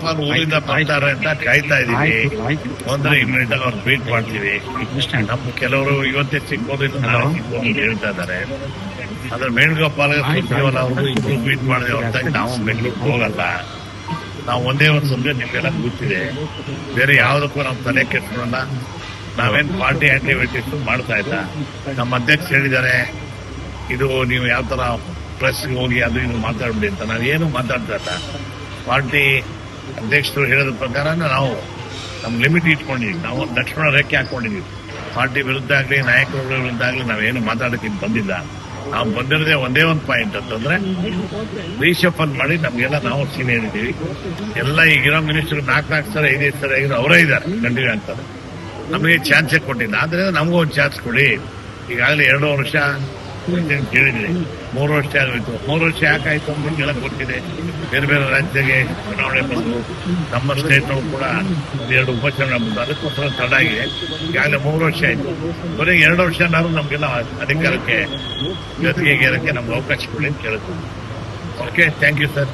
ಯಡಿಯೂರಪ್ಪ ಊರಿಂದ ಬರ್ತಾರೆ ಅಂತ ಕಾಯ್ತಾ ಇದೀವಿ. ಅಂದ್ರೆ ಇಮಿಡಿಯೇಟ್ ಅವ್ರು ಮೀಟ್ ಮಾಡ್ತೀವಿ. ನಮ್ಮ ಕೆಲವರು ಇವತ್ತೇ ಸಿಗ್ಬೋದು ನಾಳೆ ಸಿಗ್ಬೋದು ಅಂತ ಹೇಳ್ತಾ ಇದ್ದಾರೆ. ಅದ್ರ ವೇಣುಗೋಪಾಲ್ ಸುರ್ಜೇವಾಲಾ ಅವರು ಇಬ್ರು ಮೀಟ್ ಮಾಡಿದೆ ಹೊರತಾಗಿ ನಾವು ಬೆಂಗಳೂರಿಗೆ ಹೋಗಲ್ಲ. ನಾವು ಒಂದೇ ಒಂದು ಸಂಜೆ ನಿಮ್ಗೆಲ್ಲ ಗೊತ್ತಿದೆ, ಬೇರೆ ಯಾವುದಕ್ಕೂ ನಾವು ತಲೆ ಕೆಡ್ಸೋಣ. ನಾವೇನ್ ಪಾರ್ಟಿ ಆಕ್ಟಿವಿಟೀಸ್ ಮಾಡ್ತಾ ಇಲ್ಲ. ನಮ್ಮ ಅಧ್ಯಕ್ಷ ಹೇಳಿದ್ದಾರೆ, ಇದು ನೀವು ಯಾವ ತರ ಪ್ರೆಸ್ಗೆ ಹೋಗಿ ಅದು ಇದು ಮಾತಾಡ್ಬಿಡಿ ಅಂತ. ನಾವೇನು ಮಾತಾಡ್ತಾ ಇಲ್ಲ. ಪಾರ್ಟಿ ಅಧ್ಯಕ್ಷರು ಹೇಳೋದ ಪ್ರಕಾರ ನಾವು ನಮ್ ಲಿಮಿಟ್ ಇಟ್ಕೊಂಡಿದ್ದೀವಿ. ನಾವು ಲಕ್ಷ್ಮಣ ರೇಖೆ ಹಾಕೊಂಡಿದ್ದೀವಿ. ಪಾರ್ಟಿ ವಿರುದ್ಧ ಆಗ್ಲಿ ನಾಯಕರ ವಿರುದ್ಧ ಆಗ್ಲಿ ನಾವೇನು ಮಾತಾಡಕ್ಕೆ ಬಂದಿಲ್ಲ. ನಾವು ಬಂದಿರೋದೇ ಒಂದೇ ಒಂದು ಪಾಯಿಂಟ್ ಅಂತಂದ್ರೆ ರೀಶಫಲ್ ಮಾಡಿ ನಮ್ಗೆಲ್ಲ ನಾವು ಸೀನಿಯರ್ ಇದ್ದೀವಿ. ಎಲ್ಲ ಈಗಿರೋ ಮಿನಿಸ್ಟರ್ 4 ಸಲ 5 ಸಲ ಆಗಿರೋ ಅವರೇ ಇದ್ದಾರೆ, ಕಂಟಿನ್ಯೂ ಆಗ್ತಾರೆ. ನಮಗೆ ಚಾನ್ಸೇ ಕೊಟ್ಟಿಲ್ಲ. ಆದ್ರೆ ನಮಗೂ ಒಂದು ಚಾನ್ಸ್ ಕೊಡಿ. ಈಗಾಗಲೇ 2 ವರ್ಷ ಕೇಳಿದ್ರಿ, 3 ವರ್ಷ ಆಗೋಯ್ತು. 3 ವರ್ಷ ಯಾಕಾಯ್ತು ಅಂತ ನಿಮ್ಗೆಲ್ಲ ಗೊತ್ತಿದೆ. ಬೇರೆ ಬೇರೆ ರಾಜ್ಯಕ್ಕೆ ಚುನಾವಣೆ ಬಂದು ನಮ್ಮ ಸ್ಟೇಟ್ ಕೂಡ 2 ಉಪಚುನಾವಣೆ ಬಂದು ಅದಕ್ಕೋಸ್ಕರ ತಡ ಆಗಿದೆ. ಈಗಾಗಲೇ 3 ವರ್ಷ ಆಯ್ತು. ಬರೀ 2 ವರ್ಷನಾದ್ರೂ ನಮ್ಗೆಲ್ಲ ಅಧಿಕಾರಕ್ಕೆ ಜೊತೆಗೆ ನಮ್ಗೆ ಅವಕಾಶ ಕೊಡಿ ಅಂತ ಕೇಳ್ತೀವಿ. Okay, thank you sir.